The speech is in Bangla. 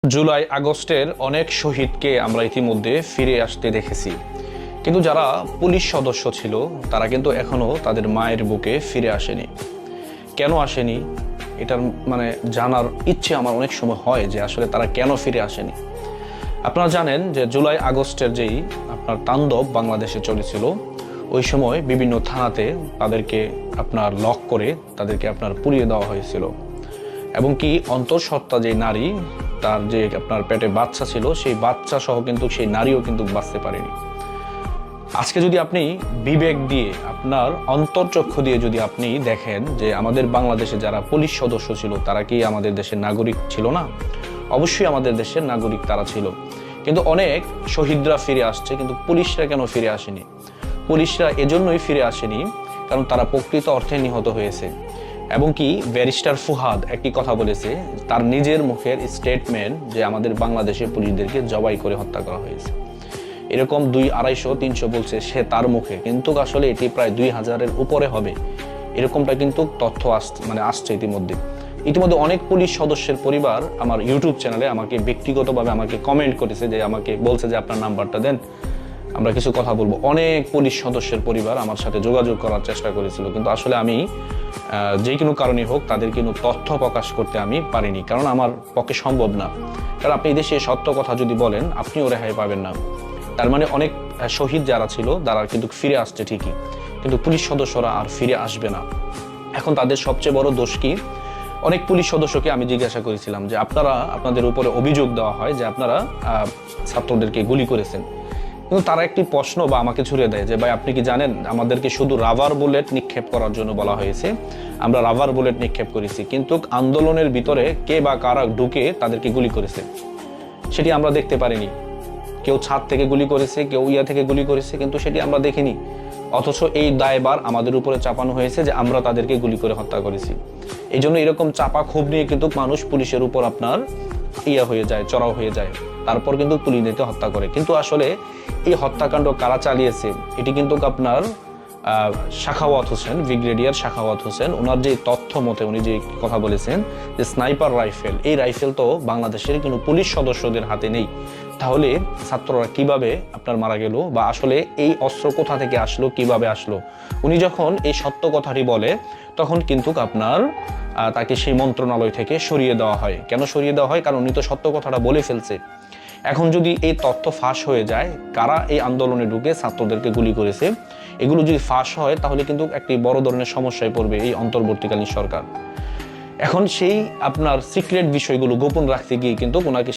জুলাই আগস্টের অনেক শহীদকে আমরা ইতিমধ্যে ফিরে আসতে দেখেছি, কিন্তু যারা পুলিশ সদস্য ছিল তারা কিন্তু এখনো তাদের মায়ের বুকে ফিরে আসেনি। কেন আসেনি এটার জানার ইচ্ছে আমার অনেক সময় হয় যে আসলে তারা কেন ফিরে আসেনি। আপনারা জানেন যে জুলাই আগস্টের যেই তাণ্ডব বাংলাদেশে চলেছিল, ওই সময় বিভিন্ন থানাতে তাদেরকে লক করে তাদেরকে পুড়িয়ে দেওয়া হয়েছিল, এবং কি অন্তঃসত্ত্বা যে নারী, তার যে পেটে বাচ্চা ছিল, সেই বাচ্চা সহ কিন্তু সেই নারীও কিন্তু বাঁচতে পারেনি। আজকে যদি আপনি বিবেক দিয়ে, আপনার অন্তর্চক্ষু দিয়ে যদি আপনি দেখেন যে আমাদের বাংলাদেশে যারা পুলিশ সদস্য ছিল তারা কি আমাদের দেশের নাগরিক ছিল না? অবশ্যই আমাদের দেশের নাগরিক তারা ছিল, কিন্তু অনেক শহীদরা ফিরে আসছে, কিন্তু পুলিশরা কেন ফিরে আসেনি? পুলিশরা এজন্যই ফিরে আসেনি কারণ তারা প্রকৃত অর্থে নিহত হয়েছে। এবং কি ব্যারিস্টার ফুহাদ একটি কথা বলেছে, তার নিজের মুখের স্টেটমেন্ট, যে আমাদের বাংলাদেশে পুলিশদেরকে জবাই করে হত্যা করা হয়েছে। এরকম 200-250-300 বলছে সে তার মুখে, কিন্তু আসলে এটি প্রায় 2000-এর উপরে হবে, এরকমটা কিন্তু তথ্য আসছে ইতিমধ্যে। অনেক পুলিশ সদস্যের পরিবার আমার ইউটিউব চ্যানেলে আমাকে ব্যক্তিগতভাবে আমাকে কমেন্ট করেছে, যে আমাকে বলছে যে আপনার নাম্বারটা দেন, আমরা কিছু কথা বলবো। অনেক পুলিশ সদস্যের পরিবার আমার সাথে যোগাযোগ করার চেষ্টা করেছিল, কিন্তু আসলে আমি যে কোনো কারণে হোক তাদের কোনো তথ্য প্রকাশ করতে আমি পারিনি, কারণ আমার পক্ষে সম্ভব না। কারণ আপনি দেশে সত্য কথা যদি বলেন আপনিও রেহাই পাবেন না। তার অনেক শহীদ যারা ছিল তারা কিন্তু ফিরে আসছে ঠিকই, কিন্তু পুলিশ সদস্যরা আর ফিরে আসবে না। এখন তাদের সবচেয়ে বড় দোষ কি? অনেক পুলিশ সদস্যকে আমি জিজ্ঞাসা করেছিলাম যে আপনাদের উপরে অভিযোগ দেওয়া হয় যে আপনারা ছাত্রদেরকে গুলি করেছেন, কিন্তু তারা একটি প্রশ্ন বা আমাকে ছুড়ে দেয় যে ভাই, আপনি কি জানেন আমাদেরকে শুধু রাবার বুলেট নিক্ষেপ করার জন্য বলা হয়েছে, আমরা রাবার বুলেট নিক্ষেপ করেছি, কিন্তু আন্দোলনের ভিতরে কে বা কারা ঢুকে তাদেরকে গুলি করেছে সেটি আমরা দেখতে পারিনি। কেউ ছাদ থেকে গুলি করেছে, কেউ থেকে গুলি করেছে, কিন্তু সেটি আমরা দেখিনি। অথচ এই দায়ভার আমাদের উপরে চাপানো হয়েছে যে আমরা তাদেরকে গুলি করে হত্যা করেছি। এই জন্য এরকম চাপা ক্ষোভ নিয়ে কিন্তু মানুষ পুলিশের উপর হয়ে যায়, চড়াও হয়ে যায়, তারপর কিন্তু পুলিশদেরকে হত্যা করে। কিন্তু আসলে এই হত্যাকাণ্ড কারা চালিয়েছে এটি কিন্তু শাখাওয়াত হোসেন, ব্রিগেডিয়ার শাখাওয়াত হোসেন, ওনার যে তথ্য মতে উনি যে কথা বলেছেন যে স্নাইপার রাইফেল, এই রাইফেল তো বাংলাদেশের কিন্তু পুলিশ সদস্যদের হাতে নেই। তাহলে ছাত্ররা কিভাবে মারা গেল, বা আসলে এই অস্ত্র কোথা থেকে আসলো, কিভাবে আসলো? উনি যখন এই সত্য কথাটি বলে তখন কিন্তু তাকে সেই মন্ত্রণালয় থেকে সরিয়ে দেওয়া হয়। কেন সরিয়ে দেওয়া হয়? কারণ উনি তো সত্য কথাটা বলে ফেলছে। এখন যদি এই তথ্য ফাঁস হয়ে যায়, কারা এই আন্দোলনে ঢুকে ছাত্রদেরকে গুলি করেছে, এগুলো যদি ফাঁস হয় তাহলে কিন্তু একটি বড় ধরনের সমস্যায় পড়বে এই অন্তর্বর্তীকালীন সরকার। এখন সেই সিক্রেট বিষয়গুলো গোপন রাখতে গিয়ে কিন্তু ওনাকে